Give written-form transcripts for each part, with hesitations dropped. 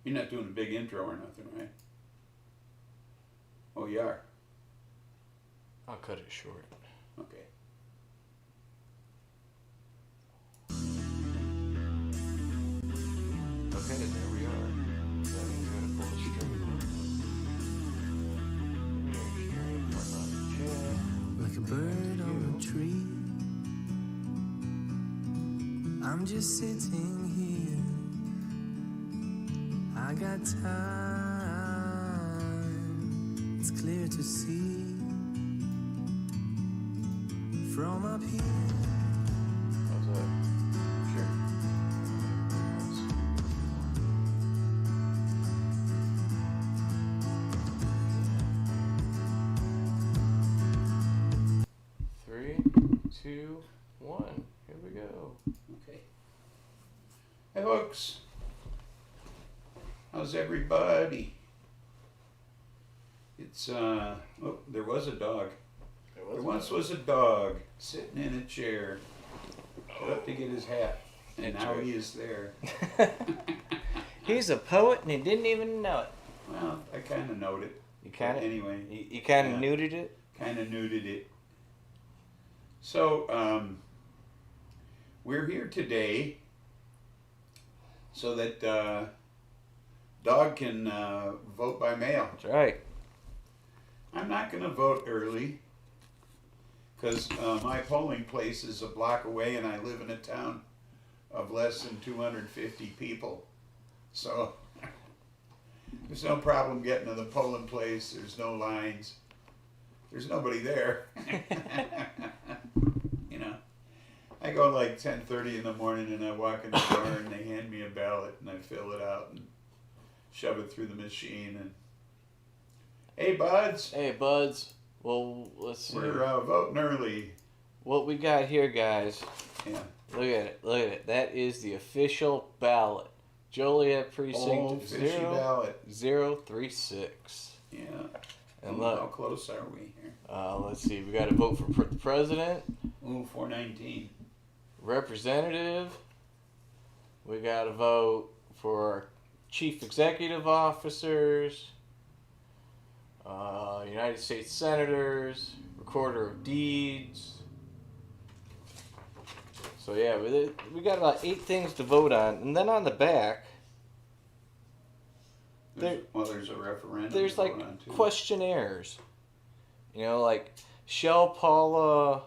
You're not doing a big intro or nothing, right? Oh, you are? I'll cut it short. Okay. Okay, there we are. That means we're gonna pull the string. Like a bird on a tree, I'm just sitting here. I got time, it's clear to see from up here. How's that? Sure. Three, two, one. Here we go. Okay. Hey, folks. How's everybody? It's, oh, there was a dog. There once was a dog sitting in a chair, got up to get his hat, and now he is there. He's a poet and he didn't even know it. Well, I kind of knowed it. You kind of Anyway. You kind of Yeah. nuded it. Kind of nuded it. So, we're here today so that Dog can vote by mail. That's right. I'm not going to vote early because my polling place is a block away and I live in a town of less than 250 people. So there's no problem getting to the polling place. There's no lines. There's nobody there. You know, I go like 10:30 in the morning and I walk in the door and they hand me a ballot and I fill it out and shove it through the machine and hey buds. Hey, buds. Well, let's see. We're voting early. What we got here, guys. Yeah. Look at it. Look at it. That is the official ballot. Joliet Precinct Fishy ballot. 036. Yeah. And How look, close are we here? let's see. We got to vote for the president, Ooh, 419. representative. We got to vote for our chief executive officers, United States senators, recorder of deeds. So yeah, we got about 8 things to vote on, and then on the back There's a referendum. there's to like vote on, too. questionnaires. You know, like shall Paula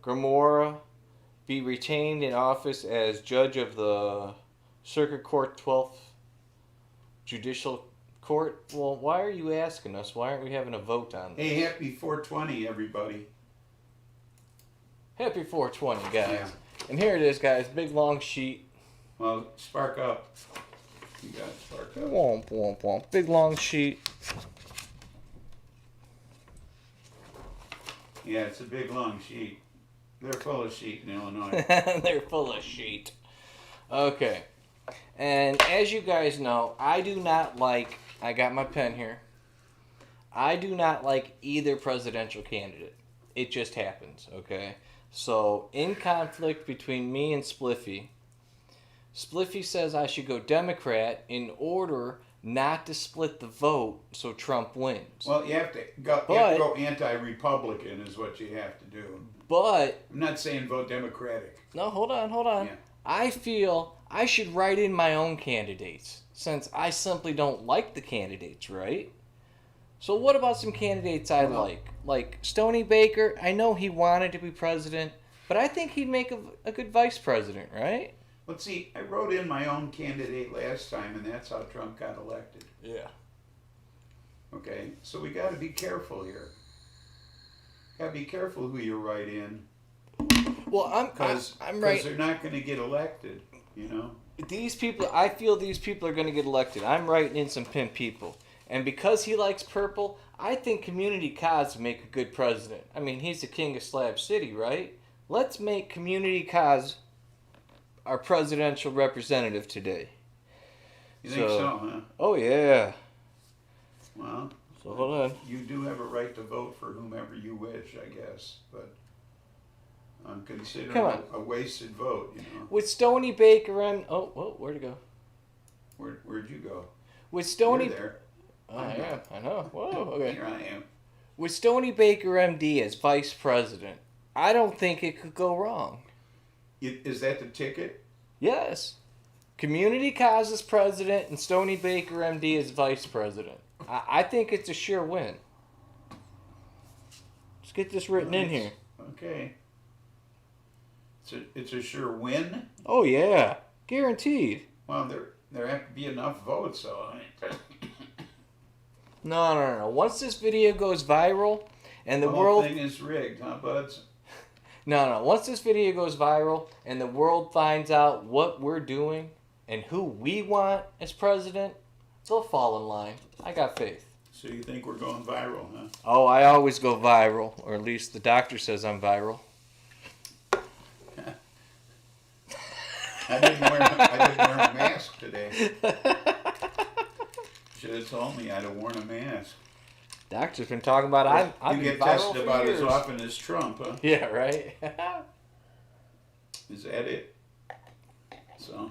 Gramora be retained in office as judge of the Circuit Court 12th Judicial Court? Well, why are you asking us? Why aren't we having a vote on this? Hey, happy 420, everybody. Happy 420, guys. Yeah. And here it is, guys. Big long sheet. Well, spark up. You got to spark up. Womp, womp, womp. Big long sheet. Yeah, it's a big long sheet. They're full of sheet in Illinois. They're full of sheet. Okay. And as you guys know, I do not like, I got my pen here. I do not like either presidential candidate. It just happens, okay? So, in conflict between me and Spliffy, Spliffy says I should go Democrat in order not to split the vote so Trump wins. Well, you have to go anti-Republican is what you have to do. But, I'm not saying vote Democratic. no, hold on. Yeah. I feel I should write in my own candidates since I simply don't like the candidates, right? So what about some candidates I like? Like Stony Baker, I know he wanted to be president, but I think he'd make a good vice president, right? Let's see, I wrote in my own candidate last time, and that's how Trump got elected. Yeah. Okay, so we got to be careful here. Got to be careful who you write in, Well, I'm right. because they're not going to get elected. You know. These people, I feel these people are going to get elected. I'm writing in some pimp people. And because he likes purple, I think Community Cos would make a good president. I mean, he's the king of Slab City, right? Let's make Community Cos our presidential representative today. You think so, huh? Oh, yeah. Well, So hold on. you do have a right to vote for whomever you wish, I guess, but I'm considering Come on. a wasted vote. You know. With Stony Baker and... Oh, whoa, where'd it go? Where'd you go? With You're Stony, there. oh yeah, I know. Whoa, okay. Here I am. With Stony Baker MD as vice president, I don't think it could go wrong. Is that the ticket? Yes. Community Cause is president and Stony Baker MD is vice president. I think it's a sure win. Let's get this written in here. Okay. It's a sure win. Oh yeah, guaranteed. Well, there have to be enough votes, so. No. Once this video goes viral and the whole world thing is rigged, huh, buds? No. Once this video goes viral and the world finds out what we're doing and who we want as president, they'll fall in line. I got faith. So you think we're going viral, huh? Oh, I always go viral, or at least the doctor says I'm viral. I didn't wear a mask today. Should have told me I'd have worn a mask. Doctor's been talking about I've You been get viral tested for about years. as often as Trump, huh? Yeah, right. Is that it? So.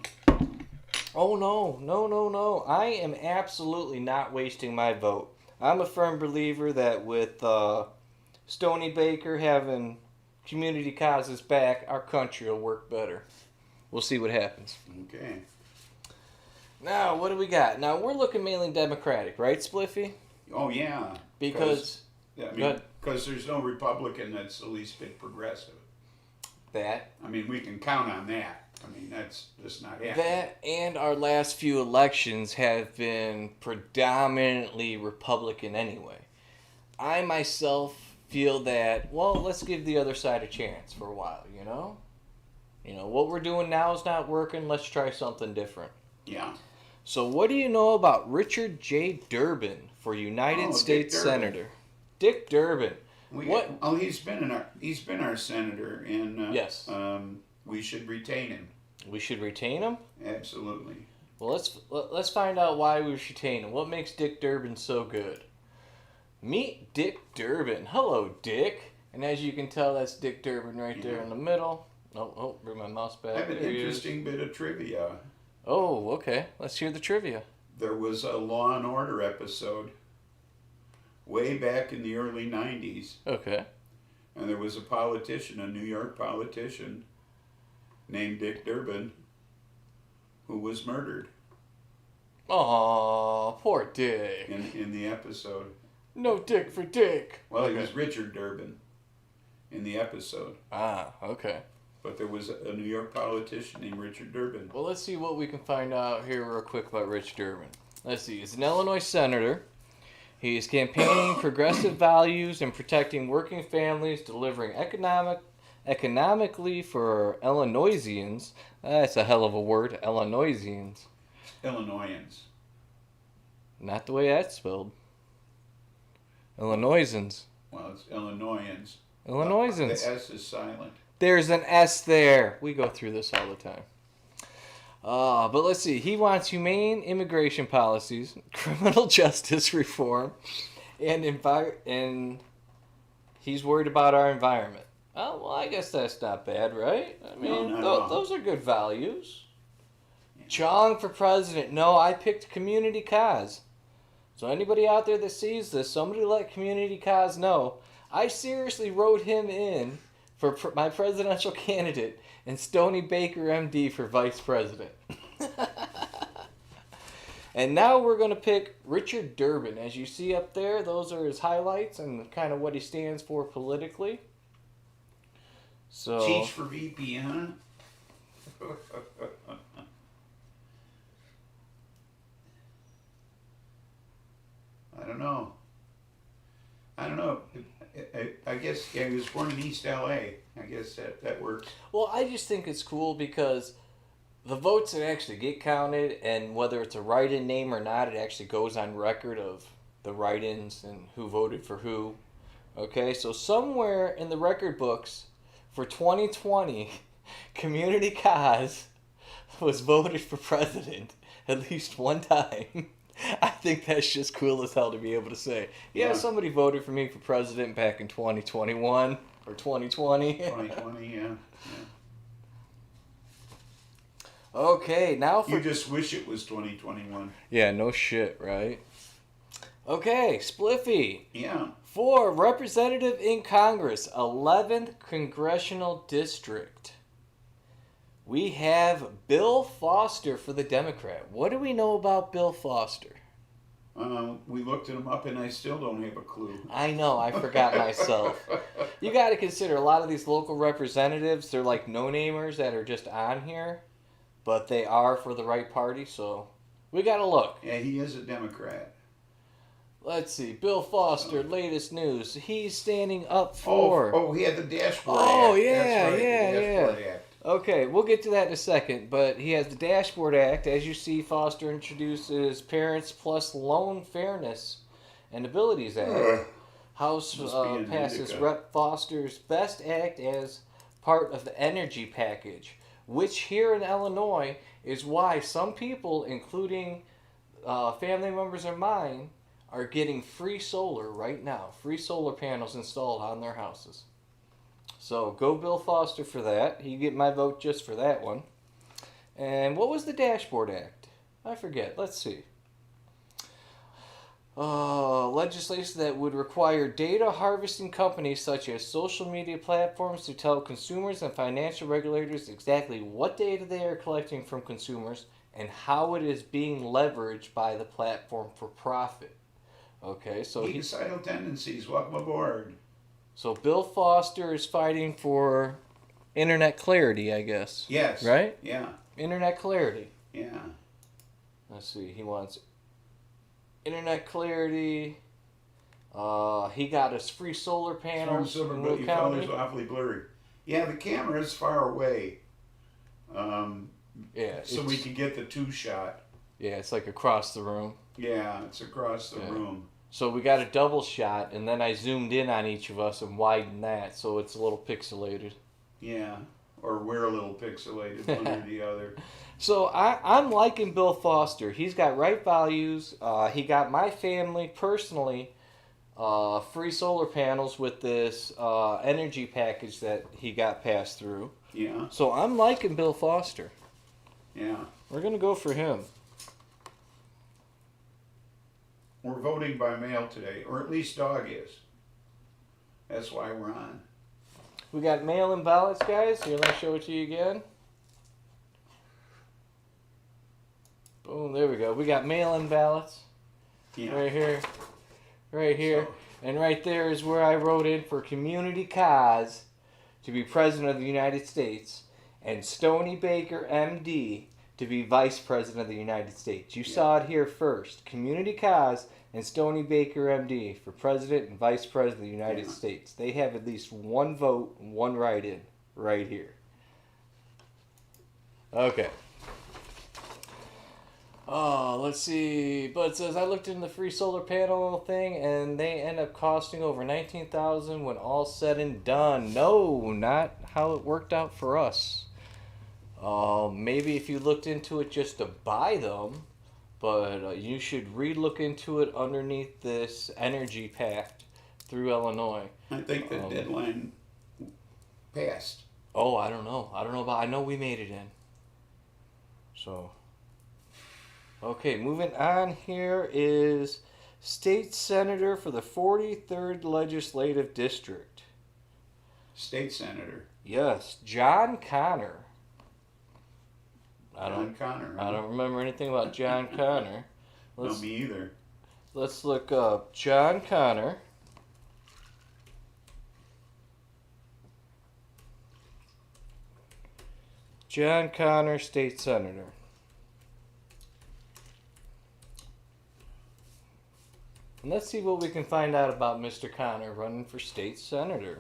Oh no! I am absolutely not wasting my vote. I'm a firm believer that with Stony Baker having community causes back, our country will work better. We'll see what happens. Okay. Now, what do we got? Now, we're looking mainly Democratic, right, Spliffy? Oh yeah. Because Yeah, I Go mean, ahead. because there's no Republican that's the least bit progressive. that, I mean, we can count on that. I mean, that's just not happening. that, and our last few elections have been predominantly Republican anyway. I myself feel that, well, let's give the other side a chance for a while, you know? You know, what we're doing now is not working. Let's try something different. Yeah. So what do you know about Richard J. Durbin for United Oh, Dick States Durbin. Senator? Dick Durbin. What? Oh, he's been our senator, and Yes. we should retain him. We should retain him? Absolutely. Well, let's find out why we should retain him. What makes Dick Durbin so good? Meet Dick Durbin. Hello, Dick. And as you can tell, that's Dick Durbin right there in the middle. Oh, bring my mouse back. I have an There he is. interesting bit of trivia. Oh, okay. Let's hear the trivia. There was a Law and Order episode way back in the early 90s, Okay. and there was a politician, a New York politician, named Dick Durbin, who was murdered Aw, poor Dick. in the episode. No Dick for Dick. Well, he was Richard Durbin in the episode, Ah, okay. but there was a New York politician named Richard Durbin. Well, let's see what we can find out here real quick about Rich Durbin. Let's see. He's an Illinois senator. He is campaigning progressive values and protecting working families, delivering economically for Illinoisians. That's a hell of a word, Illinoisians. Illinoisans. Not the way that's spelled. Illinoisans. Well, it's Illinoisans. Illinoisans. The S is silent. There's an S there. We go through this all the time. But let's see. He wants humane immigration policies, criminal justice reform, and he's worried about our environment. Oh, well, I guess that's not bad, right? I mean, not at all. those are good values. Chong for president. No, I picked community cause. So anybody out there that sees this, somebody let community cause know. I seriously wrote him in for my presidential candidate and Stony Baker MD for vice president. And now we're going to pick Richard Durbin. As you see up there, those are his highlights and kind of what he stands for politically. So Cheech for VP, huh? I don't know. I guess he was born in East LA. I guess that works. Well, I just think it's cool because the votes that actually get counted, and whether it's a write-in name or not, it actually goes on record of the write-ins and who voted for who. Okay, so somewhere in the record books for 2020, Community Cause was voted for president at least one time. I think that's just cool as hell to be able to say. Yeah, Yeah. somebody voted for me for president back in 2021 or 2020. 2020, yeah. Okay, now for You just wish it was 2021. yeah, no shit, right? Okay, Spliffy. Yeah. For Representative in Congress, 11th Congressional District, we have Bill Foster for the Democrat. What do we know about Bill Foster? We looked him up and I still don't have a clue. I know, I forgot myself. You got to consider a lot of these local representatives, they're like no-namers that are just on here, but they are for the right party, so we got to look. Yeah, he is a Democrat. Let's see, Bill Foster, latest news. He's standing up for... Oh, he had the Dashboard Oh, Act. yeah, That's right, yeah, the Dashboard Act. Okay, we'll get to that in a second, but he has the Dashboard Act. As you see, Foster introduces Parents Plus Loan Fairness and Abilities Act. Ugh. House Must be an passes indica. Rep. Foster's Best Act as part of the energy package, which here in Illinois is why some people, including family members of mine, are getting free solar right now. Free solar panels installed on their houses. So go Bill Foster for that. You get my vote just for that one. And what was the Dashboard Act? I forget. Let's see. Legislation that would require data harvesting companies such as social media platforms to tell consumers and financial regulators exactly what data they are collecting from consumers and how it is being leveraged by the platform for profit. Okay, so he's... Genocidal tendencies, welcome aboard. So Bill Foster is fighting for internet clarity, I guess. Yes. Right? Yeah. Internet clarity. Yeah. Let's see. He wants internet clarity. He got us free solar panels Silver, in but Will your County. color's awfully blurry. Yeah, the camera is far away. Yeah. So we can get the two shot. Yeah, it's like across the room. Yeah, it's across the Yeah. room. So we got a double shot, and then I zoomed in on each of us and widened that, so it's a little pixelated. Yeah. Or we're a little pixelated, one or the other. So I'm liking Bill Foster. He's got right values. He got my family personally free solar panels with this energy package that he got passed through. Yeah. So I'm liking Bill Foster. Yeah. We're going to go for him. We're voting by mail today, or at least Dog is. That's why we're on. We got mail-in ballots, guys. Here, let me show it to you again. Boom, there we go. We got mail-in ballots. Yeah. Right here. Right here. So- And right there is where I wrote in for Community Cause to be President of the United States and Stony Baker, MD, to be Vice President of the United States. You saw it here first. Community Cause and Stony Baker, MD, for President and Vice President of the United Yeah. States. They have at least one vote and one write-in right here. Okay. Oh, let's see. But it says I looked into the free solar panel thing, and they end up costing over $19,000 when all's said and done. No, not how it worked out for us. Maybe if you looked into it just to buy them, but you should re-look into it underneath this energy pact through Illinois. I think the deadline passed. Oh, I don't know. I know we made it in. So. Okay, moving on here is State Senator for the 43rd Legislative District. State Senator. Yes, John Connor. John Connor. I don't remember anything about John Connor. No, me either. Let's look up John Connor. John Connor, State Senator. And let's see what we can find out about Mr. Connor running for State Senator.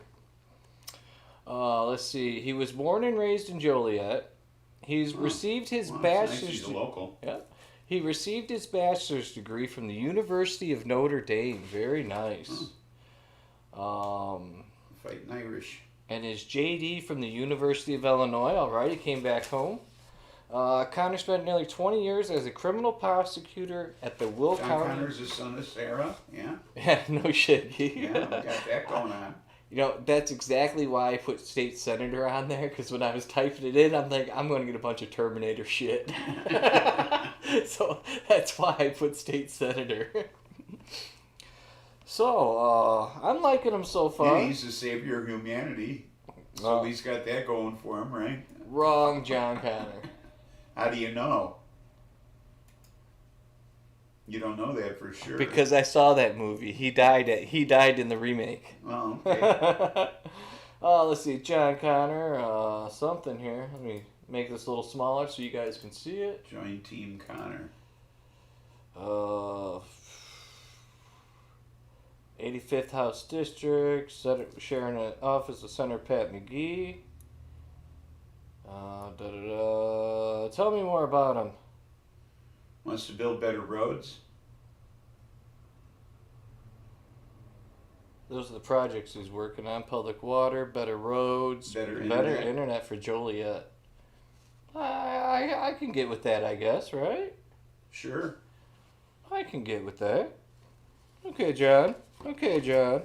Let's see. He was born and raised in Joliet. He's received his Well, that's nice. bachelor's. He's a local. Yeah. He received his bachelor's degree from the University of Notre Dame. Very nice. Fighting Irish. And his JD from the University of Illinois. All right, he came back home. Connor spent nearly 20 years as a criminal prosecutor at the Will John County. Connor's the son of Sarah. Yeah. Yeah, no shit. Yeah, we got that going on. You know, that's exactly why I put state senator on there, because when I was typing it in, I'm like, I'm going to get a bunch of Terminator shit. So that's why I put state senator. So, I'm liking him so far. Yeah, he's the savior of humanity. So he's got that going for him, right? Wrong, John Connor. How do you know? You don't know that for sure. Because I saw that movie. He died in the remake. Oh, okay. Let's see, John Connor, something here. Let me make this a little smaller so you guys can see it. Join Team Connor. 85th House District, sharing an office with Senator Pat McGee. Tell me more about him. Wants to build better roads. Those are the projects he's working on: public water, better roads, Better internet for Joliet. I can get with that, I guess, right? Sure. I can get with that. Okay, John. Okay, John.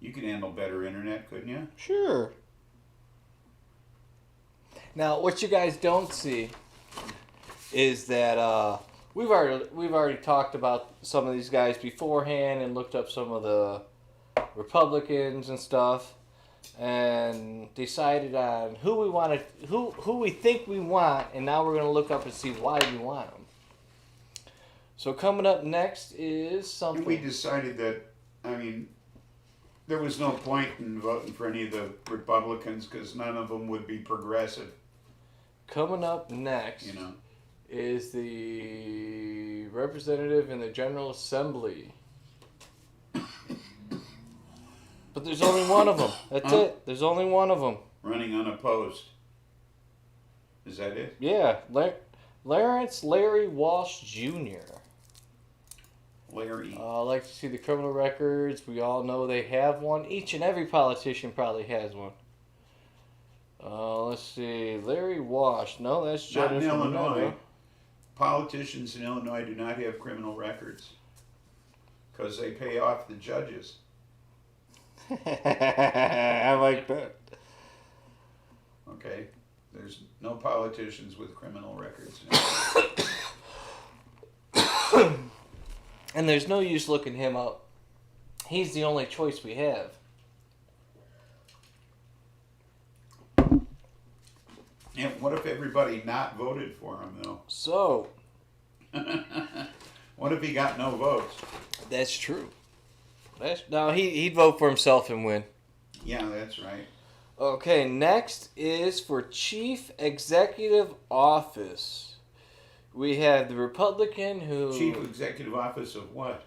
You could handle better internet, couldn't you? Sure. Now, what you guys don't see is that we've already talked about some of these guys beforehand and looked up some of the Republicans and stuff, and decided on who we think we want, and now we're going to look up and see why we want them. So coming up next is something. And we decided that, I mean, there was no point in voting for any of the Republicans because none of them would be progressive. Coming up next, You know. is the representative in the General Assembly. But there's only one of them. That's it. There's only one of them. Running unopposed. Is that it? Yeah, Larry Walsh Jr. Larry. I like to see the criminal records. We all know they have one. Each and every politician probably has one. Let's see. Larry Walsh. No, that's Not in Jennifer Illinois. Mineta. Politicians in Illinois do not have criminal records because they pay off the judges. I like that. Okay? There's no politicians with criminal records. And there's no use looking him up. He's the only choice we have. And what if everybody not voted for him, though? So, What if he got no votes? that's true. No, he'd vote for himself and win. Yeah, that's right. Okay, next is for Chief Executive Office. We have the Republican who... Chief Executive Office of what?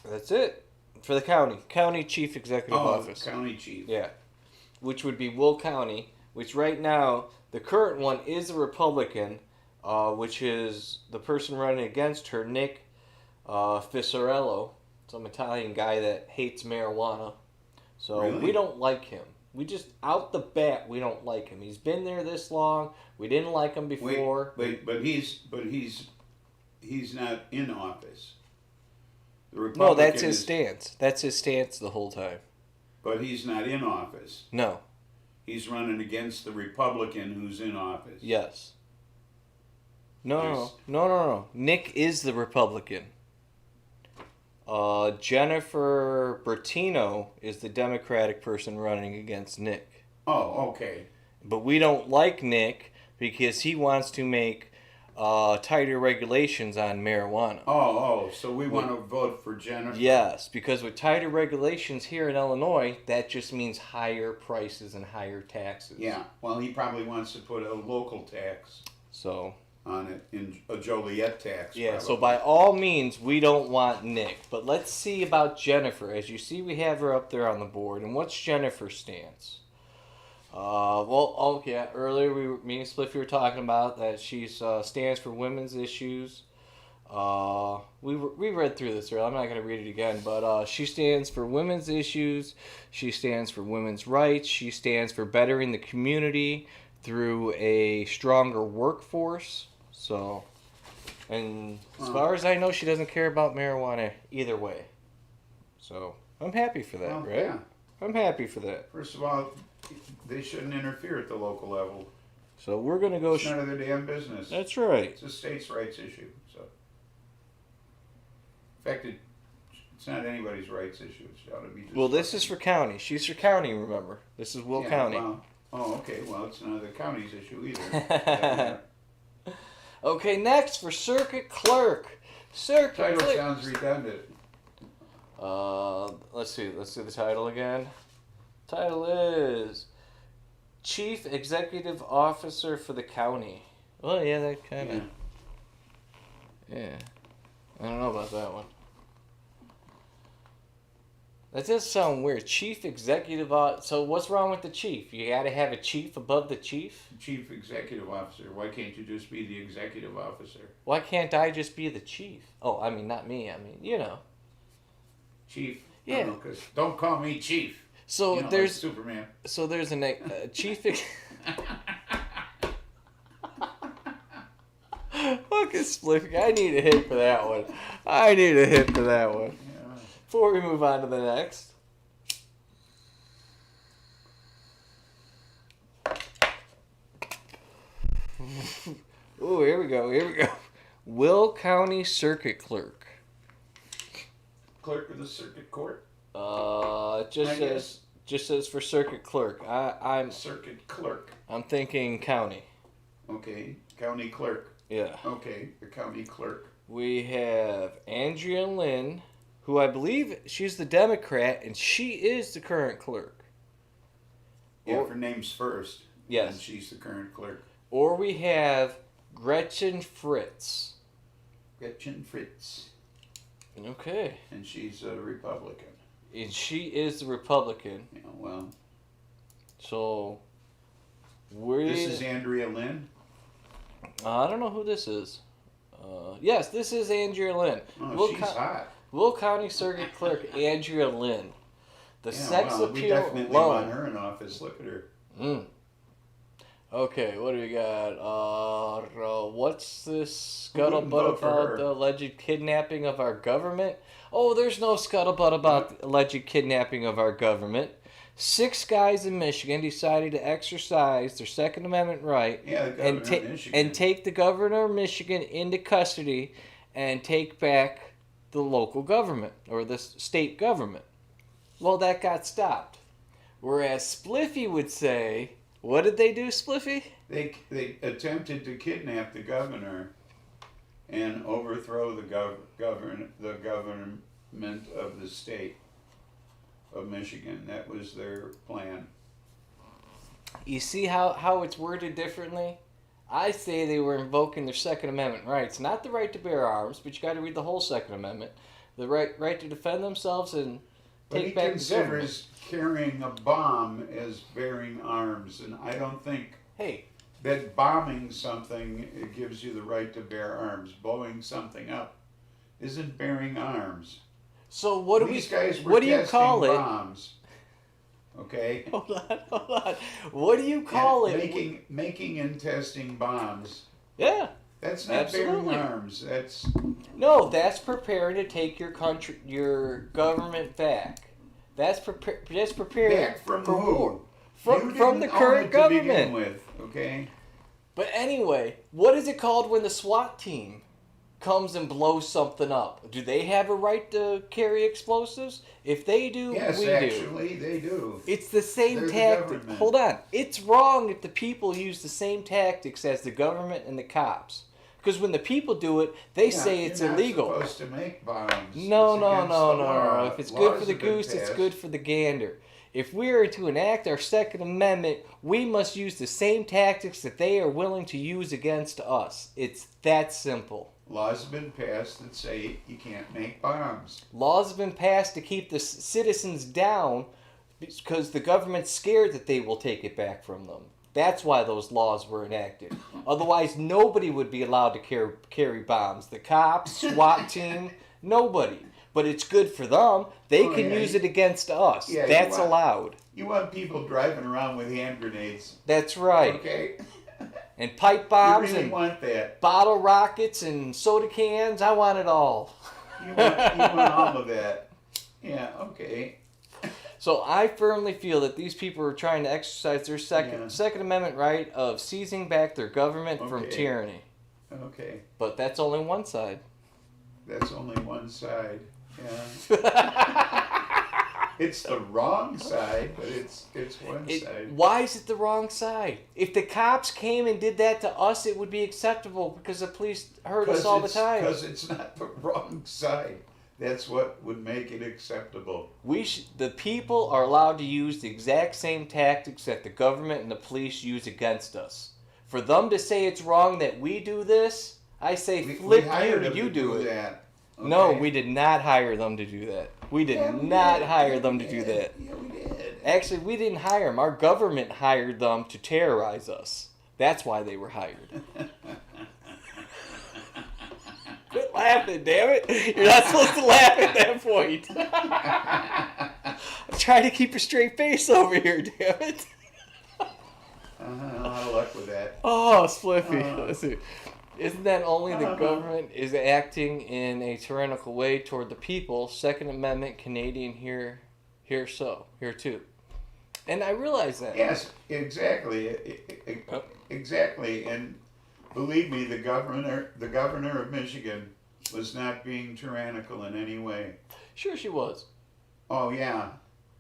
That's it. For the county. County Chief Executive Office. County Chief. Yeah. Which would be Will County, which right now, the current one is a Republican, which is the person running against her, Nick Fisorello, some Italian guy that hates marijuana. So Really? we don't like him. We just, out the bat, we don't like him. He's been there this long. We didn't like him before. Wait, but he's not in office. The No, Republican that's his is- stance. That's his stance the whole time. But he's not in office. No. He's running against the Republican who's in office. Yes. No. There's- Nick is the Republican. Jennifer Bertino is the Democratic person running against Nick. Oh, okay. But we don't like Nick because he wants to make tighter regulations on marijuana. Oh, so we want to vote for Jennifer. Yes, because with tighter regulations here in Illinois, that just means higher prices and higher taxes. Yeah, well, he probably wants to put a local tax So, on it, in a Joliet tax. yeah, probably. so by all means, we don't want Nick. But let's see about Jennifer. As you see, we have her up there on the board. And what's Jennifer's stance? Earlier me and Spliffy were talking about that she stands for women's issues. We read through this earlier. I'm not going to read it again, but she stands for women's issues. She stands for women's rights. She stands for bettering the community through a stronger workforce. So And as Huh. far as I know, she doesn't care about marijuana either way. So I'm happy for that, Well, right? yeah. I'm happy for that. First of all, they shouldn't interfere at the local level. So we're gonna go. It's none of their damn business. That's right. It's a states' rights issue. So, in fact, it's not anybody's rights issue. It ought to be. Just Well, this is for county. She's for county. Remember, this is Will Yeah, County. Well, oh, okay. Well, it's none of the county's issue either. Okay, next for circuit clerk. Circuit Title clerk. sounds redundant. Let's see. Let's see the title again. Title is Chief Executive Officer for the county. Well, yeah, that kind of. Yeah. I don't know about that one. That does sound weird. Chief Executive So what's wrong with the chief? You got to have a chief above the chief? Chief Executive Officer. Why can't you just be the Executive Officer? Why can't I just be the chief? Oh, I mean, not me. I mean, you know. Chief. Yeah. Because don't call me Chief. So You know, there's like Superman. there's a chief. Fucking Spliffy. I need a hit for that one. I need a hit for that one. Yeah. Before we move on to the next. Ooh, here we go. Here we go. Will County Circuit Clerk. Clerk of the Circuit Court. It just I says for circuit clerk. I'm Circuit Clerk. thinking county. Okay. County Clerk. Yeah. Okay. The County Clerk. We have Andrea Lynn, who I believe she's the Democrat, and she is the current clerk. Yeah, Or- for names first. Yes. And she's the current clerk. Or we have Gretchen Fritz. Gretchen Fritz. Okay. And she's a Republican. And she is the Republican. Yeah, well, So we this is Andrea Lynn. I don't know who this is. Yes, this is Andrea Lynn. Oh, she's hot. Will County Circuit Clerk Andrea Lynn. The Yeah, sex well, we appeal definitely alone. want her in office. Look at her. Okay, what do we got? What's this wouldn't scuttlebutt vote for about her? the alleged kidnapping of our government? Oh, there's no scuttlebutt about the alleged kidnapping of our government. 6 guys in Michigan decided to exercise their Second Amendment right Yeah, the and, governor of Michigan. and take the governor of Michigan into custody and take back the local government or the state government. Well, that got stopped. Whereas Spliffy would say, what did they do, Spliffy? They attempted to kidnap the governor and overthrow the government of the state of Michigan. That was their plan. You see how it's worded differently? I say they were invoking their Second Amendment rights. Not the right to bear arms, but you got to read the whole Second Amendment. The right to defend themselves and But he take back the government. considers carrying a bomb as bearing arms, and I don't think Hey, that bombing something gives you the right to bear arms. Blowing something up isn't bearing arms. so what do These guys were what do you testing call it? bombs. Okay? Hold on. What do you call And it? making and testing bombs. Yeah. That's not Absolutely. bearing arms. That's No, that's preparing to take your government back. That's preparing back from for who? war. You From the didn't own current it to begin government. with, okay? But anyway, what is it called when the SWAT team comes and blows something up? Do they have a right to carry explosives? If they do, Yes, we do. actually, they do. It's the same They're the tactic. government. Hold on. It's wrong if the people use the same tactics as the government and the cops. Because when the people do it, they Yeah, say it's you're not illegal. supposed to make bombs. No, It's no, against no, the no, law. no. If it's good Laws for the have been goose, it's passed. good for the gander. If we are to enact our Second Amendment, we must use the same tactics that they are willing to use against us. It's that simple. Laws have been passed that say you can't make bombs. Laws have been passed to keep the citizens down because the government's scared that they will take it back from them. That's why those laws were enacted. Otherwise, nobody would be allowed to carry bombs. The cops, SWAT team, nobody. But it's good for them. They Oh, can yeah, use you- it against us. Yeah, you That's want- allowed. You want people driving around with hand grenades, That's right. okay? and pipe You bombs really and want that. bottle rockets and soda cans. I want it all. You want all of that. Yeah, okay. So I firmly feel that these people are trying to exercise their Yeah. Second Amendment right of seizing back their government from Okay. tyranny. Okay. But that's only one side. That's only one side. Yeah. It's the wrong side, but it's one side. Why is it the wrong side? If the cops came and did that to us, it would be acceptable because the police hurt us all the time. Because it's not the wrong side. That's what would make it acceptable. The people are allowed to use the exact same tactics that the government and the police use against us. For them to say it's wrong that we do this, I say flip hired them you to do it. that. No, Okay? we did not hire them to do that. We did Yeah, we not did. hire Yeah, them we to do did. that. Yeah, we did. Actually, we didn't hire them. Our government hired them to terrorize us. That's why they were hired. Quit laughing, damn it. You're not supposed to laugh at that point. I'm trying to keep a straight face over here, damn it. A lot of luck with that. Oh, Spliffy. Let's see. Isn't that only the Uh-huh. government is acting in a tyrannical way toward the people? Second Amendment Canadian here too. And I realize that. Yes, exactly. Oh. Exactly. And believe me, the governor of Michigan was not being tyrannical in any way. Sure she was. Oh yeah,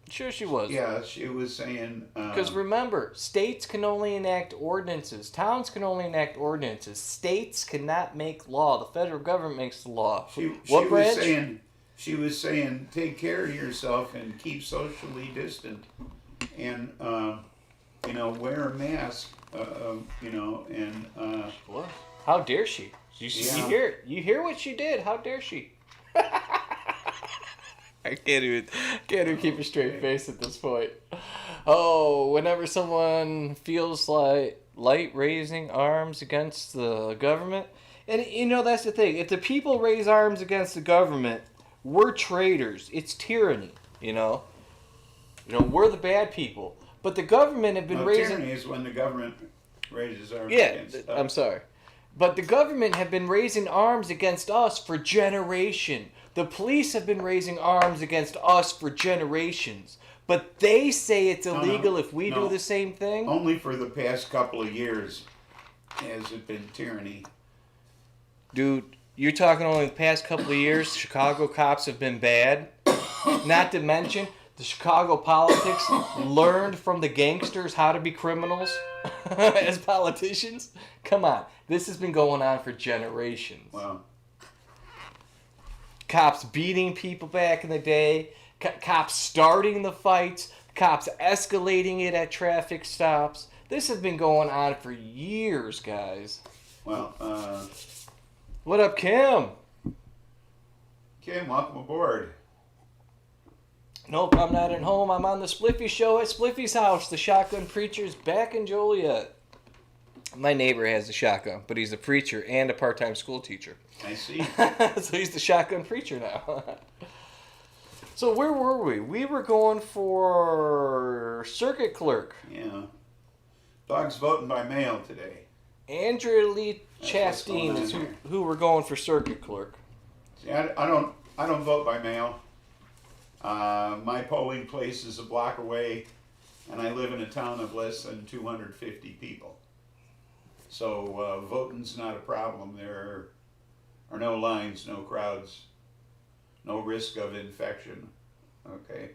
Sure she was. yeah. She was saying. Because remember, states can only enact ordinances. Towns can only enact ordinances. States cannot make law. The federal government makes the law. What branch? She was saying, take care of yourself and keep socially distant, and wear a mask. And What? How dare she? You Yeah. hear what she did? How dare she? I can't even keep a straight face at this point. Oh, whenever someone feels like raising arms against the government, and that's the thing. If the people raise arms against the government, we're traitors. It's tyranny. We're the bad people. But the government have been raising. tyranny is when the government raises arms Yeah, against. I'm sorry. But the government have been raising arms against us for generation. The police have been raising arms against us for generations. But they say it's No, illegal if we do no. the same thing. Only for the past couple of years has it been tyranny. Dude, you're talking only the past couple of years, Chicago cops have been bad. Not to mention, the Chicago politics learned from the gangsters how to be criminals as politicians. Come on. This has been going on for generations. Well, Cops beating people back in the day. Cops starting the fights. Cops escalating it at traffic stops. This has been going on for years, guys. well, What up, Kim? Kim, welcome aboard. Nope, I'm not at home. I'm on the Spliffy show at Spliffy's house. The shotgun preacher's back in Joliet. My neighbor has a shotgun, but he's a preacher and a part-time school teacher. I see. So he's the shotgun preacher now. So where were we? We were going for circuit clerk. Yeah. Dogs voting by mail today. Andrea Lee That's what's going Chastain on is here. who we're going for circuit clerk. See, I don't vote by mail. My polling place is a block away, and I live in a town of less than 250 people. So voting's not a problem. There are no lines, no crowds, no risk of infection. Okay,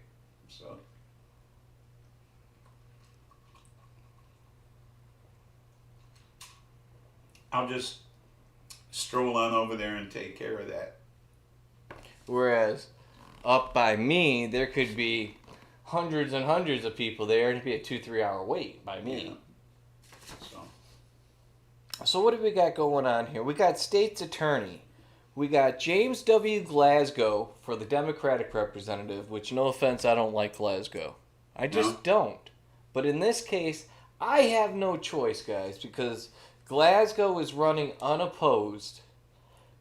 so. I'll just stroll on over there and take care of that. Whereas up by me, there could be hundreds and hundreds of people there, and it'd be a 2-3 hour wait by me. So. So what do we got going on here? We got state's attorney. We got James W. Glasgow for the Democratic representative, which, no offense, I don't like Glasgow. I just don't. But in this case, I have no choice, guys, because Glasgow is running unopposed.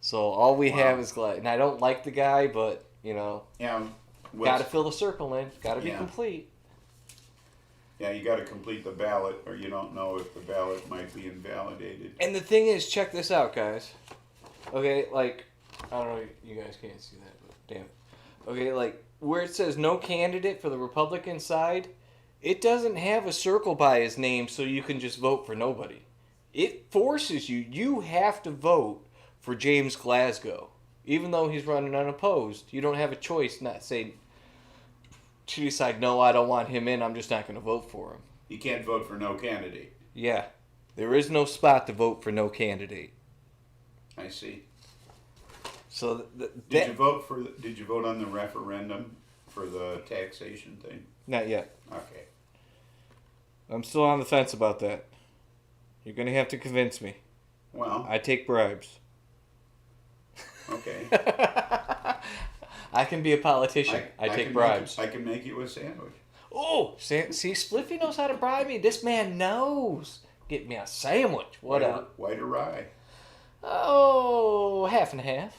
So all we have is Glasgow. And I don't like the guy, but, Yeah. got to fill the circle in. Got to be Yeah. complete. Yeah, you got to complete the ballot, or you don't know if the ballot might be invalidated. And the thing is, check this out, guys. Okay, like, I don't know, you guys can't see that, but damn it. Okay, like, where it says no candidate for the Republican side, it doesn't have a circle by his name so you can just vote for nobody. It forces you. You have to vote for James Glasgow. Even though he's running unopposed, you don't have a choice not say to decide, no, I don't want him in, I'm just not going to vote for him. You can't vote for no candidate. Yeah. There is no spot to vote for no candidate. I see. So Did you vote for? Did you vote on the referendum for the taxation thing? Not yet. Okay. I'm still on the fence about that. You're going to have to convince me. Well, I take bribes. okay. I can be a politician. I take can bribes. I can make you a sandwich. Oh, see, Spliffy knows how to bribe me. This man knows. Get me a sandwich. What up? White or rye? Oh, half and half.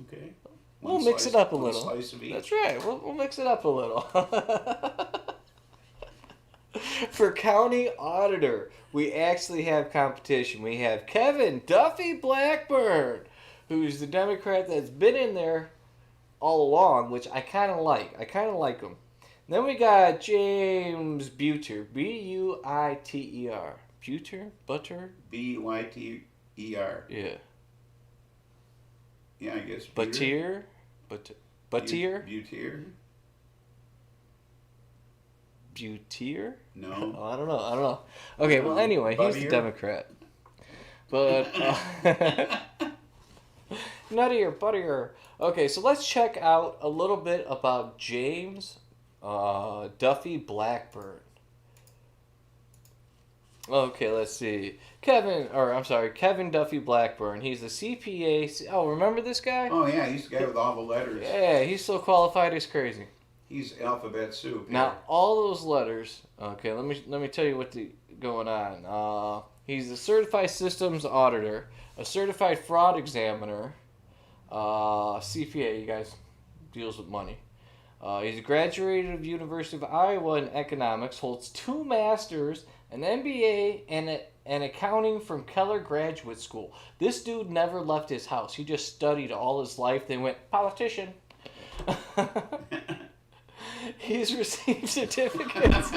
Okay. We'll One mix slice- it up a one little. Slice of each. That's right. We'll mix it up a little. For county auditor, we actually have competition. We have Kevin Duffy Blackburn, who's the Democrat that's been in there all along, which I kind of like. I kind of like him. Then we got James Buter, Buiter. Buter? Butter? Byter. Yeah. Yeah, I guess. Butier? Butier? Butier? Butier? No. Oh, I don't know. Okay, well, anyway, he's the Buttier? Democrat. But, nuttier, buttier. Okay, so let's check out a little bit about James Duffy Blackburn. Okay, let's see. Kevin Duffy Blackburn. He's a CPA. Oh, remember this guy? Oh yeah, he's the guy with all the letters. Yeah, he's so qualified it's crazy. He's alphabet soup. Now, all those letters. Okay, let me tell you what's going on. He's a certified systems auditor, a certified fraud examiner, CPA. You guys deals with money. He's a graduate of University of Iowa in economics, holds 2 masters, an MBA, and an accounting from Keller Graduate School. This dude never left his house. He just studied all his life. They went politician. He's received certificates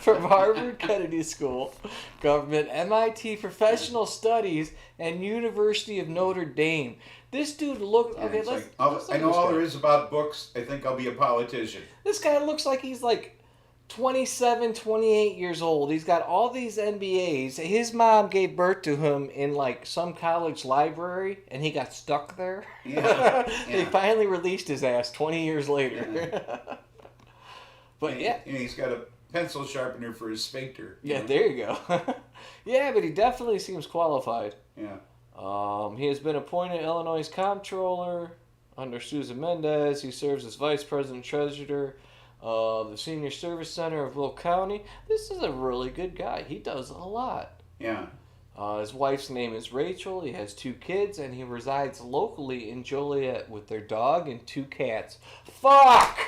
from Harvard Kennedy School, government, MIT Professional Studies, and University of Notre Dame. This dude looks... Yeah, Okay, it's let's... like, let's look I at know this all guy. there is about books. I think I'll be a politician. This guy looks like he's like 27, 28 years old. He's got all these MBAs. His mom gave birth to him in like some college library, and he got stuck there. Yeah, They yeah. finally released his ass 20 years later. But yeah. And he's got a pencil sharpener for his sphincter. Yeah, there you go. Yeah, but he definitely seems qualified. Yeah. He has been appointed Illinois comptroller under Susan Mendez. He serves as vice president treasurer of the Senior Service Center of Will County. This is a really good guy. He does a lot. Yeah. His wife's name is Rachel. He has 2 kids, and he resides locally in Joliet with their dog and 2 cats. Fuck!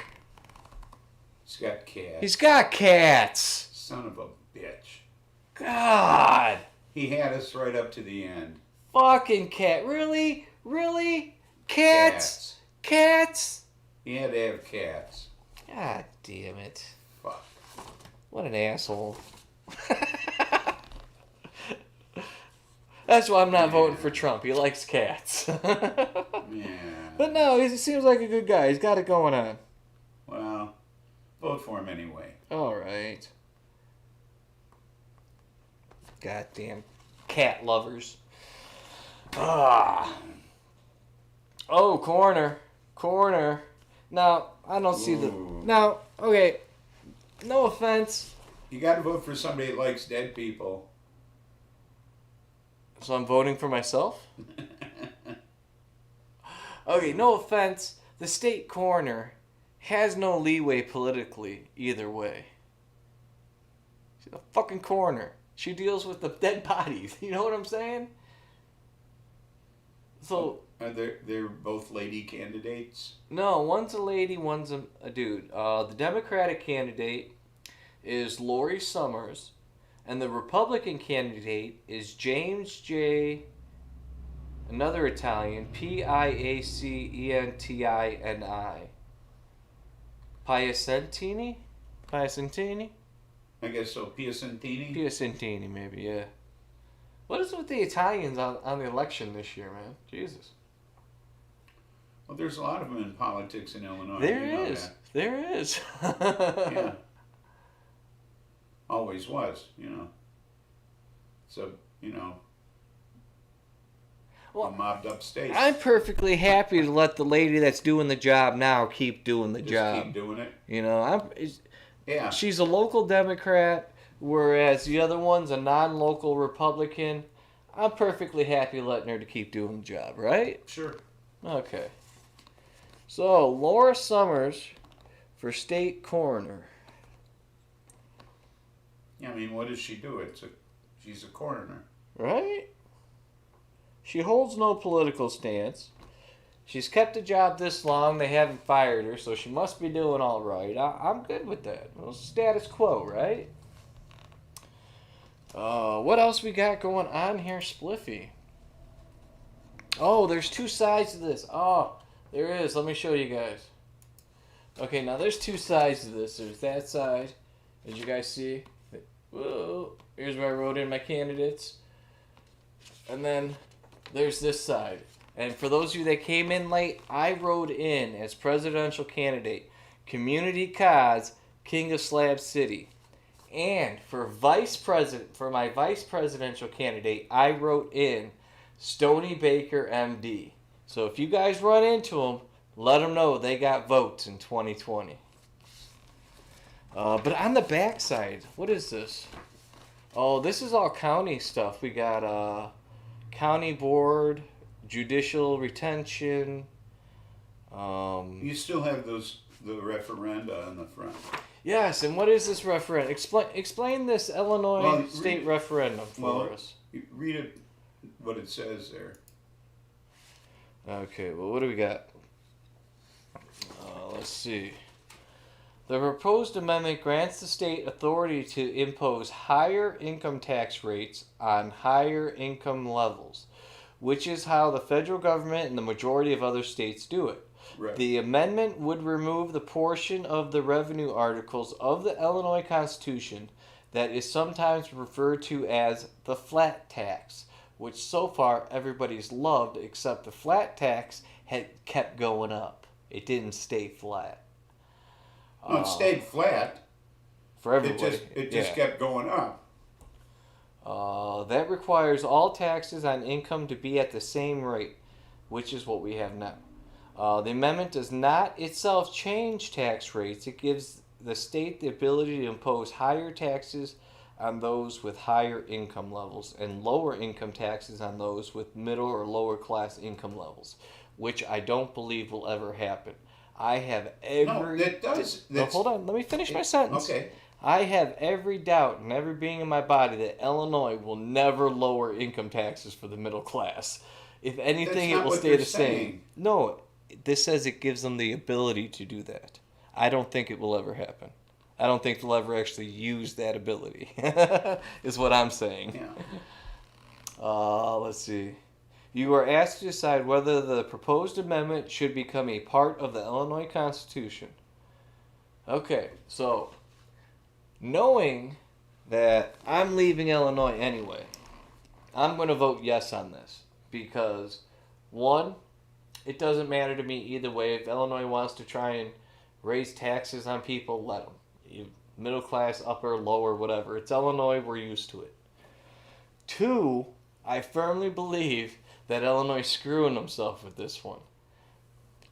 He's got cats. He's got cats. Son of a bitch. God. He had us right up to the end. Fucking cat. Really? Really? Cats? Cats? He had to have cats. God damn it. Fuck. What an asshole. That's why I'm not voting for Trump. He likes cats. Yeah. But no, he seems like a good guy. He's got it going on. Well, vote for him anyway. Alright. Goddamn cat lovers. Ah. Oh, corner. Corner. Now, I don't see the... Ooh. Now, okay. No offense. You got to vote for somebody that likes dead people. So I'm voting for myself? Okay, no offense. The state coroner has no leeway politically either way. She's a fucking coroner. She deals with the dead bodies. You know what I'm saying? So, They're both lady candidates. no, one's a lady, one's a dude. The Democratic candidate is Lori Summers, and the Republican candidate is James J. Another Italian, Piacentini. Piacentini? Piacentini? I guess so. Piacentini. Piacentini, maybe, yeah. What is with the Italians on the election this year, man? Jesus. Well, there's a lot of them in politics in Illinois. There you know is. that. There is. Yeah. Always was, So, Well, a mobbed up state. I'm perfectly happy to let the lady that's doing the job now keep doing the Just job. keep doing it. Yeah. She's a local Democrat, whereas the other one's a non-local Republican. I'm perfectly happy letting her to keep doing the job, right? Sure. Okay. So, Laura Summers for state coroner. Yeah, I mean, what does she do? She's a coroner. Right? She holds no political stance. She's kept the job this long, they haven't fired her, so she must be doing all right. I'm good with that. Well, status quo, right? What else we got going on here, Spliffy? Oh, there's two sides to this. Oh, there is. Let me show you guys. Okay, now there's two sides to this. There's that side, as you guys see. Whoa. Here's where I wrote in my candidates. And then there's this side. And for those of you that came in late, I wrote in as presidential candidate, Community Cause, King of Slab City. And for my vice presidential candidate, I wrote in Stony Baker, MD. So if you guys run into them, let them know they got votes in 2020. But on the backside, what is this? Oh, this is all county stuff. We got county board, judicial retention. You still have the referenda on the front. Yes, and what is this referendum? Explain this Illinois state referendum for us. Read it, what it says there. Okay, well, what do we got? Let's see. The proposed amendment grants the state authority to impose higher income tax rates on higher income levels, which is how the federal government and the majority of other states do it. Right. The amendment would remove the portion of the revenue articles of the Illinois Constitution that is sometimes referred to as the flat tax, which so far everybody's loved, except the flat tax had kept going up. It didn't stay flat. No, it stayed flat. For everybody. It just kept going up. That requires all taxes on income to be at the same rate, which is what we have now. The amendment does not itself change tax rates. It gives the state the ability to impose higher taxes on those with higher income levels and lower income taxes on those with middle or lower class income levels, which I don't believe will ever happen. I have every... No, that does... No, hold on. Let me finish my sentence. Okay. I have every doubt and every being in my body that Illinois will never lower income taxes for the middle class. If anything, it will stay the same. No, this says it gives them the ability to do that. I don't think it will ever happen. I don't think they'll ever actually use that ability, is what I'm saying. Yeah. Let's see. You are asked to decide whether the proposed amendment should become a part of the Illinois Constitution. Okay, so knowing that I'm leaving Illinois anyway, I'm going to vote yes on this because, one, it doesn't matter to me either way. If Illinois wants to try and raise taxes on people, let them. Middle class, upper, lower, whatever. It's Illinois, we're used to it. Two, I firmly believe that Illinois is screwing himself with this one.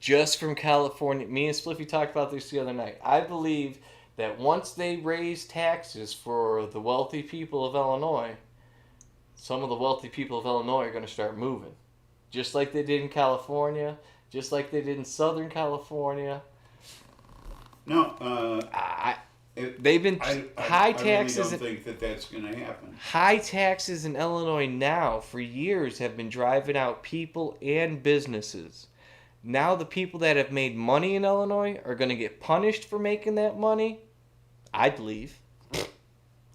Just from California, me and Spliffy talked about this the other night. I believe that once they raise taxes for the wealthy people of Illinois, some of the wealthy people of Illinois are going to start moving. Just like they did in California, just like they did in Southern California. No, they've been high taxes. I really don't think that's going to happen. High taxes in Illinois now for years have been driving out people and businesses. Now the people that have made money in Illinois are going to get punished for making that money, I believe.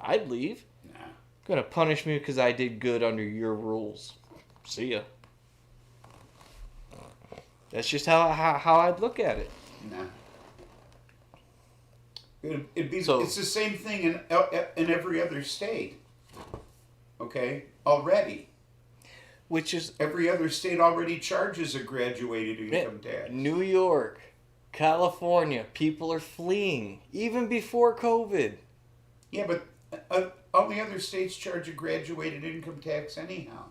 I'd leave. Nah. Gonna punish me because I did good under your rules. See ya. That's just how I'd look at it. Nah. It'd be, So- it's the same thing in every other state. Okay? Already. Which is Every other state already charges a graduated income tax. New York, California, people are fleeing even before COVID. Yeah, but all the other states charge a graduated income tax anyhow.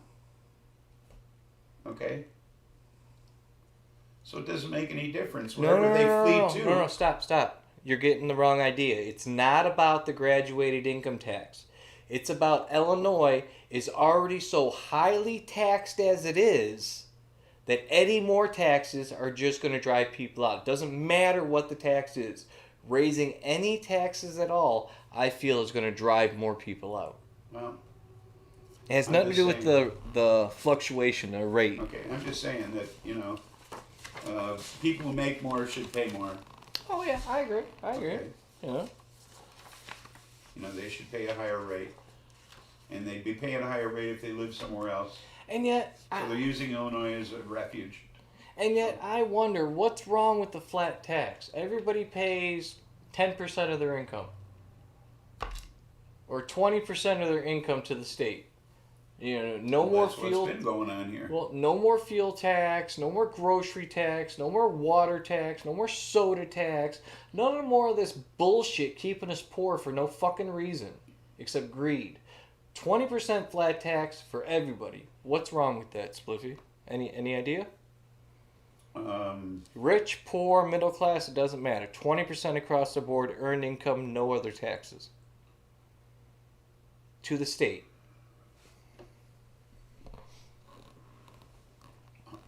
Okay? So it doesn't make any difference. Wherever they flee to. No, stop. You're getting the wrong idea. It's not about the graduated income tax. It's about Illinois is already so highly taxed as it is that any more taxes are just going to drive people out. It doesn't matter what the tax is. Raising any taxes at all, I feel, is going to drive more people out. Well, It has I'm nothing to do just with the fluctuation, the rate. okay, I'm just saying that, people who make more should pay more. Oh yeah, I agree. Okay. You know. They should pay a higher rate. And they'd be paying a higher rate if they live somewhere else. And yet, So they're using Illinois as a refuge. I wonder what's wrong with the flat tax. Everybody pays 10% of their income, or 20% of their income to the state. No Well, more that's fuel. what's been going on here. Well, no more fuel tax, no more grocery tax, no more water tax, no more soda tax, none more of this bullshit keeping us poor for no fucking reason except greed. 20% flat tax for everybody. What's wrong with that, Spliffy? Any idea? Rich, poor, middle class, it doesn't matter. 20% across the board, earned income, no other taxes. To the state.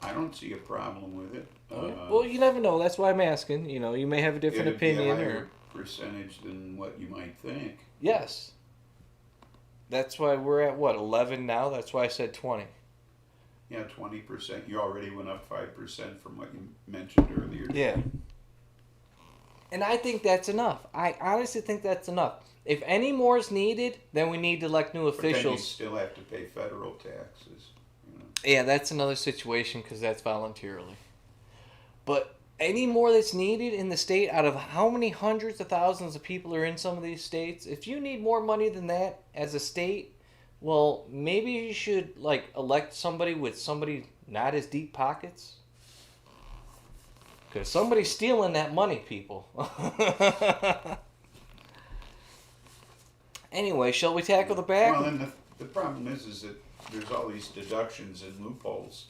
I don't see a problem with it. Well, you never know. That's why I'm asking. You may have a different it'd be opinion. a Or higher percentage than what you might think. yes. That's why we're at, 11 now? That's why I said 20. Yeah, 20%. You already went up 5% from what you mentioned earlier. Yeah. And I think that's enough. I honestly think that's enough. If any more is needed, then we need to elect new But then you officials. still have to pay federal taxes. Yeah, that's another situation because that's voluntarily. But any more that's needed in the state, out of how many hundreds of thousands of people are in some of these states, if you need more money than that as a state, well, maybe you should elect somebody with not as deep pockets. Because somebody's stealing that money, people. Anyway, shall we tackle the back? Well, and the problem is that there's all these deductions and loopholes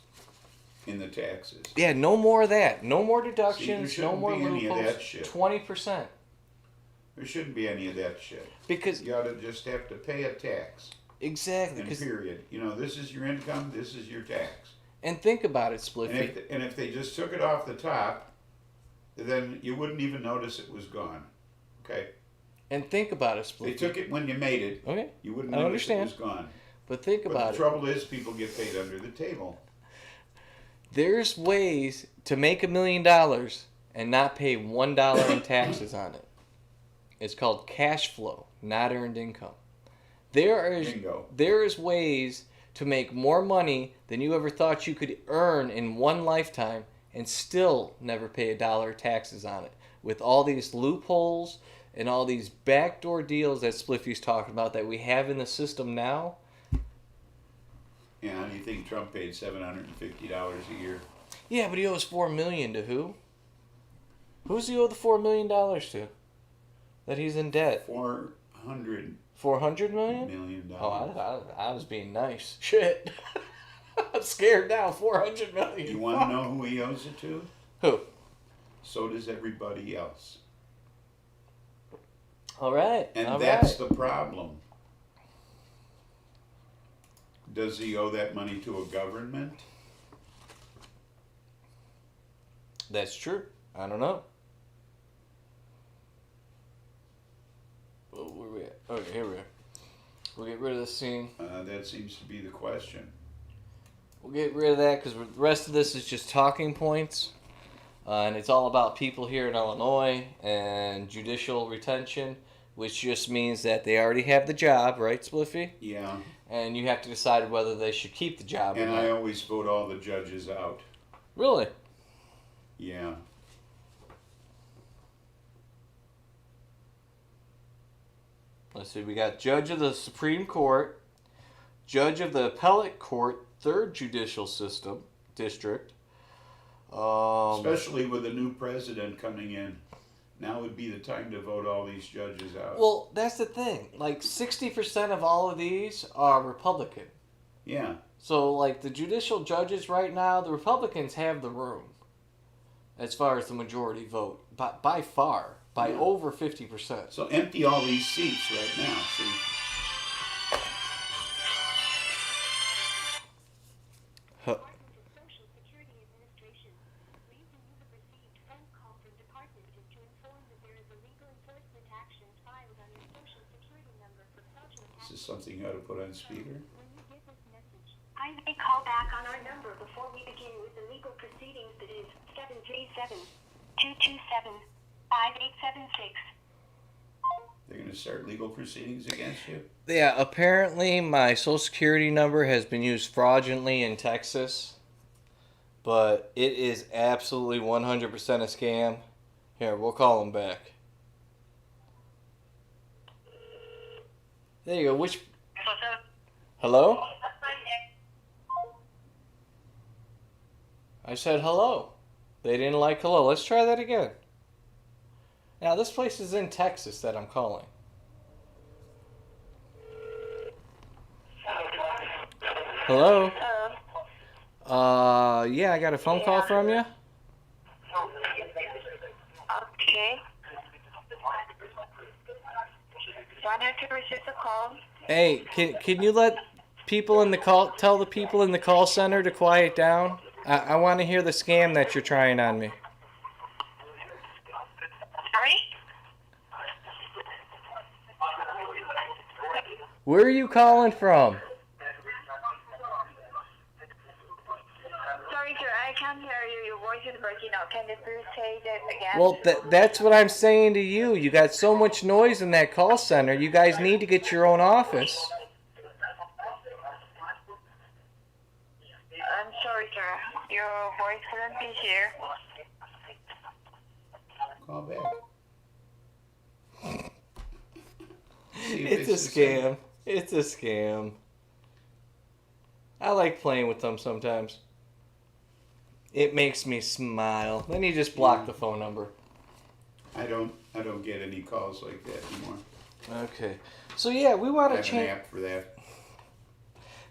in the taxes. Yeah, no more of that. No more See, there deductions. No shouldn't more be any of loopholes. that shit. 20%. There shouldn't be any of that shit. Because You ought to just have to pay a tax. exactly. And period. This is your income, this is your tax. And think about it, Spliffy. And if they just took it off the top, then you wouldn't even notice it was gone. Okay? And think about it, They Spliffy. took it when you made it, Okay, you wouldn't I notice it understand. was gone. but think But about the it. trouble is people get paid under the table. There's ways to make $1 million and not pay $1 in taxes on it. It's called cash flow, not earned income. Bingo. There is ways to make more money than you ever thought you could earn in one lifetime and still never pay $1 taxes on it. With all these loopholes and all these backdoor deals that Spliffy's talking about that we have in the system now. Yeah, how do you think Trump paid $750 a year? Yeah, but he owes $4 million to who? Who's he owe the $4 million to? That he's in debt. $400 $400 million? million. Oh, I was being nice. Shit. I'm scared now. $400 million. You want to know who he owes it to? Who? So does everybody else. All right. And all that's right. the problem. Does he owe that money to a government? That's true. I don't know. Oh, where we at? Okay, here we are. We'll get rid of this scene. That seems to be the question. We'll get rid of that because the rest of this is just talking points. And it's all about people here in Illinois and judicial retention, which just means that they already have the job, right, Spliffy? Yeah, And you have to decide whether they should keep the job and or I not. always vote all the judges out. Really? Yeah. Let's see, we got Judge of the Supreme Court, Judge of the Appellate Court, 3rd Judicial System, District. Especially with a new president coming in. Now would be the time to vote all these judges out. Well, that's the thing. Like, 60% of all of these are Republican. Yeah. So, like, the judicial judges right now, the Republicans have the room as far as the majority vote. By far. By Yeah. over 50%. So empty all these seats right now. See? Huh. Department of Social Security Administration. Reason you have received phone call from department is to inform that there is a legal enforcement action filed on your Social Security number for fraudulent This is action. something you ought to put on speaker. When you get this message, I may call back on our number before we begin with the legal proceedings that is 737-227-5876. They're going to start legal proceedings against you? Yeah, apparently my Social Security number has been used fraudulently in Texas. But it is absolutely 100% a scam. Here, we'll call them back. There you go. Which... Hello? I said hello. They didn't like hello. Let's try that again. Now, this place is in Texas that I'm calling. Hello? Yeah, I got a phone call from you. Okay. Why don't you receive the call? Hey, can you let people in the call, tell the people in the call center to quiet down? I want to hear the scam that you're trying on me. Sorry? Where are you calling from? Sorry, sir, I can't hear you. Your voice is breaking out. Can you please say that again? Well, that's what I'm saying to you. You got so much noise in that call center. You guys need to get your own office. I'm sorry, sir. Your voice couldn't be here. Call back. See if It's a the same. scam. It's a scam. I like playing with them sometimes. It makes me smile. Then you just block the phone number. I don't get any calls like that anymore. Okay. So yeah, we want I to have an change. app for that.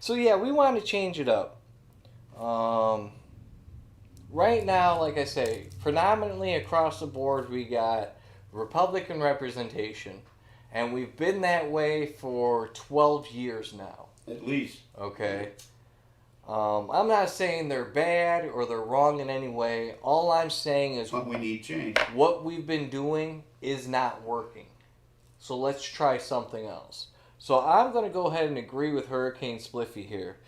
So yeah, we want to change it up. Right now, like I say, predominantly across the board, we got Republican representation, and we've been that way for 12 years now. At least. Okay. I'm not saying they're bad or they're wrong in any way. All I'm saying is But we need change. what we've been doing is not working. So let's try something else. So I'm going to go ahead and agree with Hurricane Spliffy here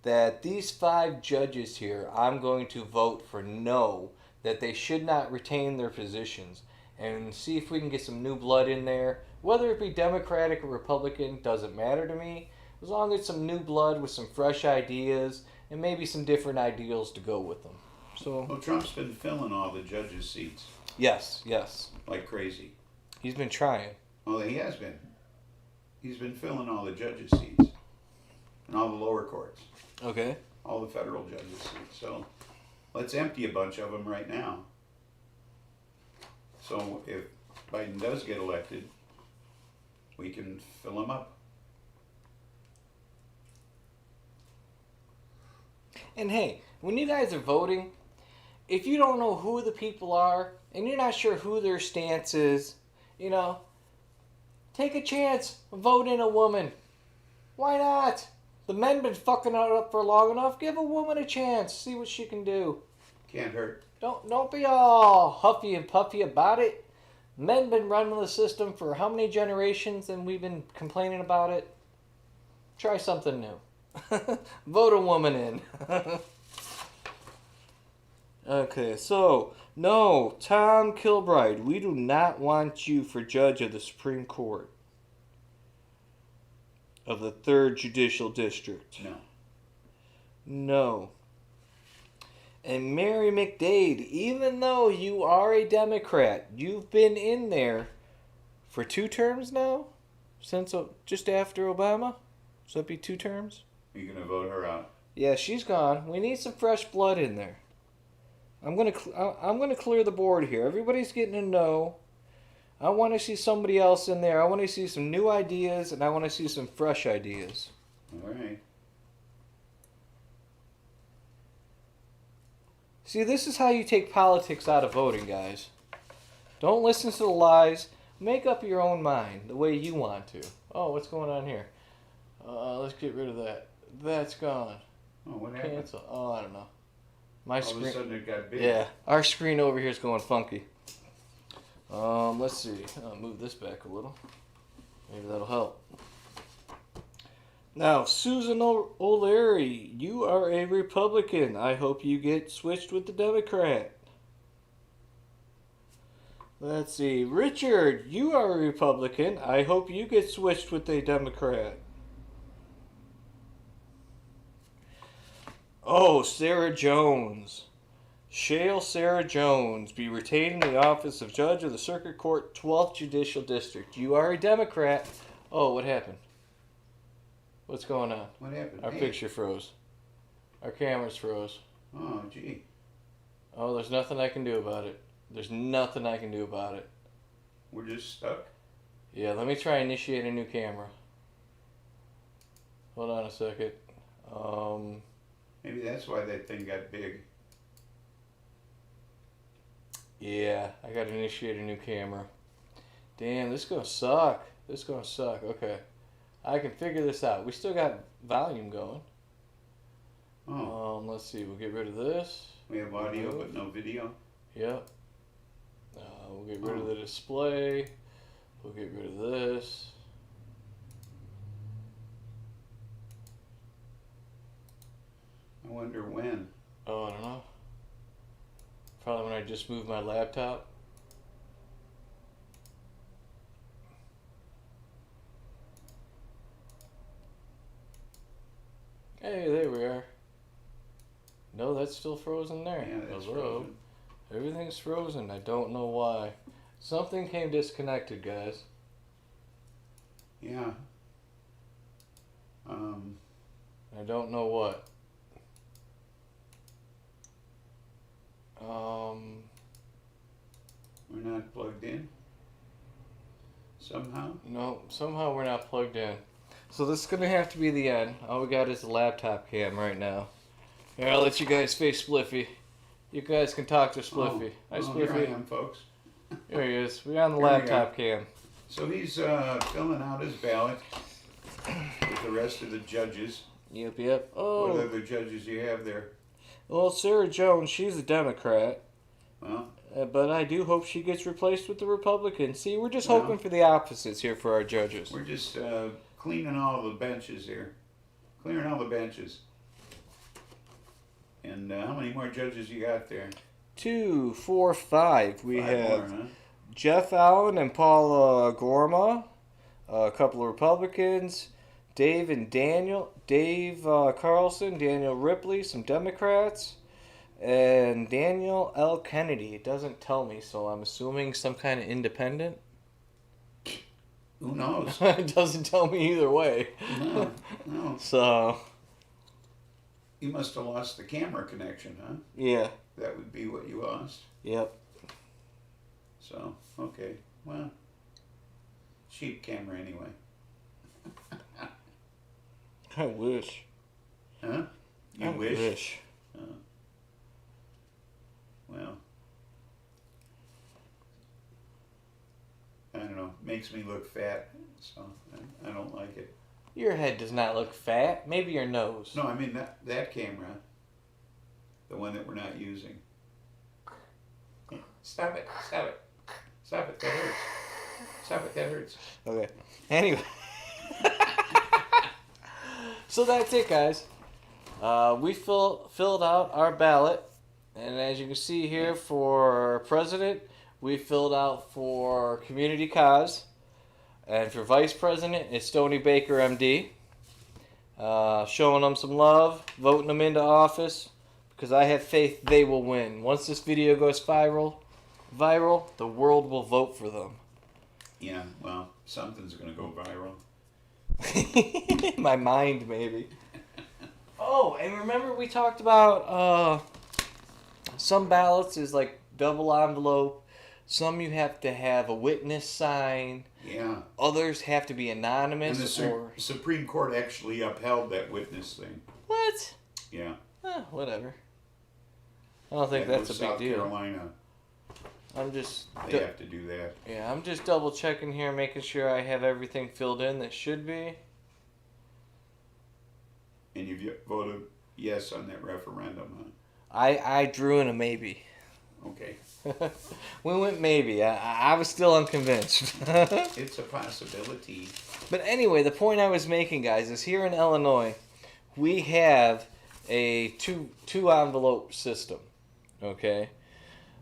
that these 5 judges here, I'm going to vote for no, that they should not retain their positions, and see if we can get some new blood in there. Whether it be Democratic or Republican, doesn't matter to me. As long as some new blood with some fresh ideas and maybe some different ideals to go with them. So, Well, Trump's been filling all the judges' seats yes. like crazy. He's been trying. Well, he has been. He's been filling all the judges' seats. And all the lower courts. Okay. All the federal judges' seats. So let's empty a bunch of them right now. So if Biden does get elected, we can fill them up. And hey, when you guys are voting, if you don't know who the people are and you're not sure who their stance is, take a chance, vote in a woman. Why not? The men been fucking it up for long enough. Give a woman a chance. See what she can do. Can't hurt. Don't be all huffy and puffy about it. Men been running the system for how many generations and we've been complaining about it? Try something new. Vote a woman in. Okay, so, no, Tom Kilbride, we do not want you for judge of the Supreme Court. of the 3rd Judicial District? No. No. And Mary McDade, even though you are a Democrat, you've been in there for 2 terms now? Since just after Obama? So it'd be 2 terms? You're gonna vote her out. Yeah, she's gone. We need some fresh blood in there. I'm gonna clear the board here. Everybody's getting a no. I want to see somebody else in there. I want to see some new ideas, and I want to see some fresh ideas. All right. See, this is how you take politics out of voting, guys. Don't listen to the lies. Make up your own mind the way you want to. Oh, what's going on here? Let's get rid of that. That's gone. Oh, what happened? Cancel. Oh, I don't know. My All screen. of a sudden it got big. Yeah, our screen over here is going funky. Let's see. I'll move this back a little. Maybe that'll help. Now, Susan O'Leary, you are a Republican. I hope you get switched with the Democrat. Let's see. Richard, you are a Republican. I hope you get switched with a Democrat. Oh, Sarah Jones. Shall Sarah Jones be retained in the office of Judge of the Circuit Court, 12th Judicial District? You are a Democrat. Oh, what happened? What's going on? What happened? Our Hey. picture froze. Our cameras froze. Oh, gee. Oh, there's nothing I can do about it. There's nothing I can do about it. We're just stuck. Yeah, let me try initiate a new camera. Hold on a second. Maybe that's why that thing got big. Yeah, I gotta initiate a new camera. Damn, this is gonna suck. This is gonna suck. Okay. I can figure this out. We still got volume going. Oh, Let's see. We'll get rid of this. we have audio but no video. Yep. We'll get rid of the display. We'll get rid of this. I wonder when. Oh, I don't know. Probably when I just moved my laptop. Hey, there we are. No, that's still frozen there. Yeah, that's Hello. frozen. Everything's frozen. I don't know why. Something came disconnected, guys. Yeah. I don't know what. We're not plugged in. Somehow. No, somehow we're not plugged in. So this is gonna have to be the end. All we got is the laptop cam right now. Here, I'll let you guys face Spliffy. You guys can talk to Spliffy. Hi, Oh, here I Spliffy. am, folks. Here he is. We're on the Here we laptop cam. So he's filling out his ballot with the rest of the judges. Yep, yep. What Oh, other judges do you have there? well, Sarah Jones, she's a Democrat. Well, But I do hope she gets replaced with the Republican. See, we're just Well- hoping for the opposites here for our judges. we're just cleaning all the benches here. Clearing all the benches. And how many more judges you got there? 2, 4, 5. We 5 have more, huh? Jeff Allen and Paula Gorma, a couple of Republicans, Dave Carlson, Daniel Ripley, some Democrats, and Daniel L. Kennedy. It doesn't tell me, so I'm assuming some kind of independent. Who knows? It doesn't tell me either way. No, no. So, You must have lost the camera connection, huh? yeah, That would be what you lost. yep. So, okay. Well, cheap camera anyway. I wish. Huh? You I wish? Well, I don't know. Makes me look fat, so I don't like it. Your head does not look fat. Maybe your nose. No, I mean that camera, the one that we're not using. Stop it! Stop it! Stop it! That hurts. Stop it! That hurts. Okay. Anyway. So that's it, guys. We filled out our ballot. And as you can see here, for president, we filled out for community cause. And for vice president, it's Stony Baker, MD. showing them some love, voting them into office, because I have faith they will win. Once this video goes viral, the world will vote for them. Yeah, well, something's gonna go viral. My mind, maybe. Oh, and remember we talked about some ballots is like double envelope. Some you have to have a witness sign. Yeah. Others have to be And anonymous. the Supreme Court actually upheld that witness thing. What? Yeah. Whatever. I don't think That that's a was big South deal. Carolina. I'm just They have to do that. yeah, I'm just double checking here, making sure I have everything filled in that should be. And you voted yes on that referendum, I drew in a maybe. huh? Okay. We went maybe. I was still unconvinced. It's a possibility. But anyway, the point I was making, guys, is here in Illinois, we have a two envelope system. Okay.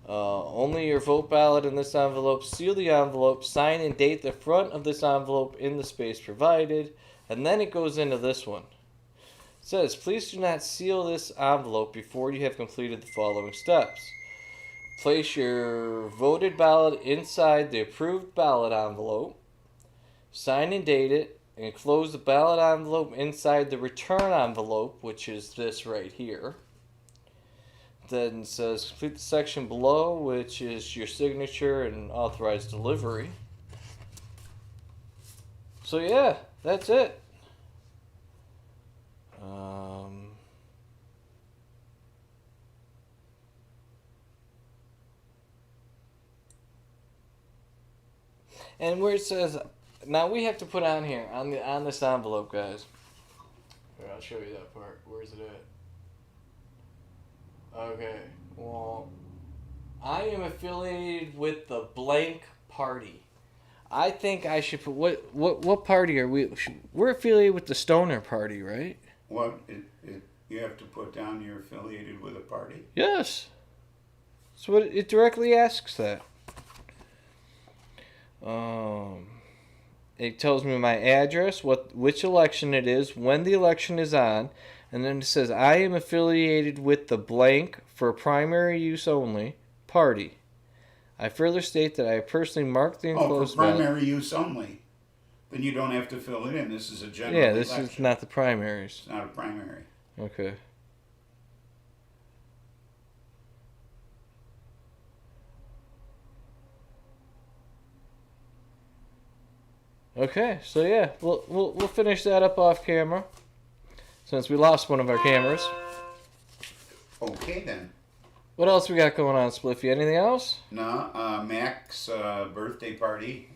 Only your vote ballot in this envelope. Seal the envelope. Sign and date the front of this envelope in the space provided, and then it goes into this one. It says, please do not seal this envelope before you have completed the following steps. Place your voted ballot inside the approved ballot envelope. Sign and date it, and close the ballot envelope inside the return envelope, which is this right here. Then it says complete the section below, which is your signature and authorized delivery. So yeah, that's it. And where it says, now we have to put on here on this envelope, guys. Here, I'll show you that part. Where's it at? Okay. Well, I am affiliated with the blank party. I think I should put what party are we? We're affiliated with the Stoner Party, right? What you have to put down you're affiliated with a party? Yes. So it directly asks that. It tells me my address, which election it is, when the election is on, and then it says I am affiliated with the blank for primary use only party. I further state that I personally marked the enclosed for primary use only. Then you don't have to fill it in. This is a general Yeah, this election. is not the primaries. It's not a primary. Okay. Okay, so yeah, we'll finish that up off camera, since we lost one of our cameras. Okay then. What else we got going on, Spliffy? Anything else? No, Mac's birthday party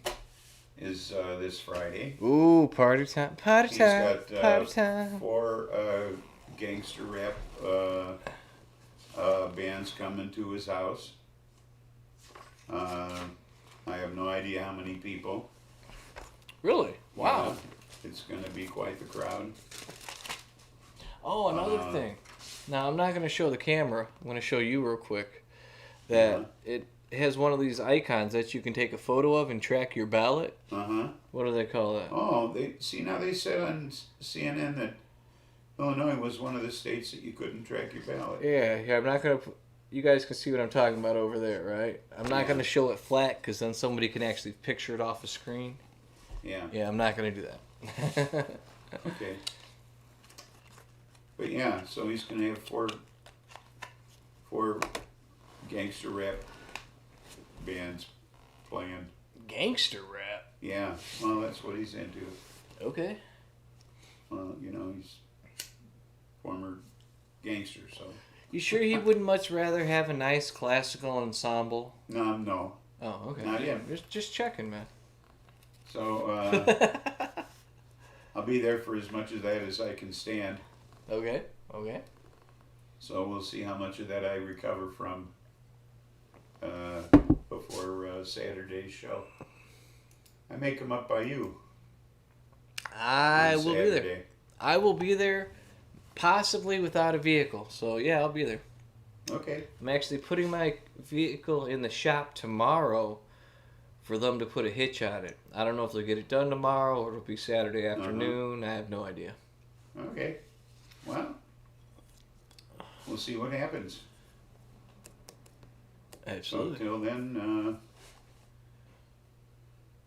is this Friday. Ooh, party time! Party He's time! got Party time! 4 gangster rap bands coming to his house. I have no idea how many people. Really? Wow. It's going to be quite the crowd. Oh, another thing. Now I'm not going to show the camera. I'm going to show you real quick that it has one of these icons that you can take a photo of and track your ballot. Uh-huh. What do they call that? Oh, they said on CNN that Illinois was one of the states that you couldn't track your ballot. Yeah. I'm not going to. You guys can see what I'm talking about over there, right? I'm not going to show it flat because then somebody can actually picture it off the screen. Yeah. Yeah, I'm not going to do that. Okay. But yeah, so he's gonna have four gangster rap bands playing. Gangster rap? Yeah, well, that's what he's into. Okay. Well, you know, he's former gangster, so. You sure he wouldn't much rather have a nice classical ensemble? No. Oh, okay. Not him. Just checking, man. So, I'll be there for as much of that as I can stand. Okay. So we'll see how much of that I recover from before Saturday's show. I may come up by you. I on will be there. Saturday. I will be there, possibly without a vehicle. So yeah, I'll be there. Okay. I'm actually putting my vehicle in the shop tomorrow for them to put a hitch on it. I don't know if they'll get it done tomorrow or it'll be Saturday afternoon. I have no idea. Okay. Well, we'll see what happens. So Absolutely. till then,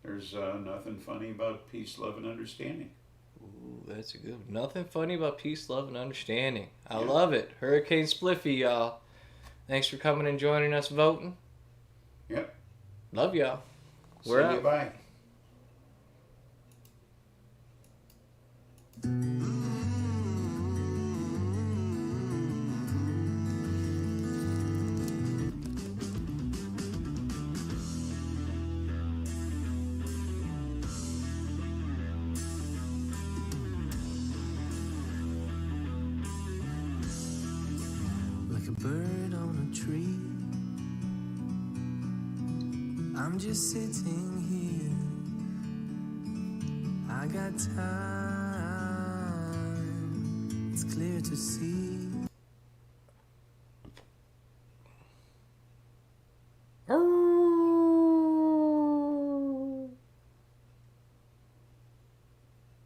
there's nothing funny about peace, love, and understanding. Ooh, that's a good one. Nothing funny about peace, love, and understanding. I Yeah. love it. Hurricane Spliffy, y'all. Thanks for coming and joining us voting. Yep. Love y'all. See We're you. out. Bye. like a bird on a tree. I'm just sitting here. I got time, it's clear to see.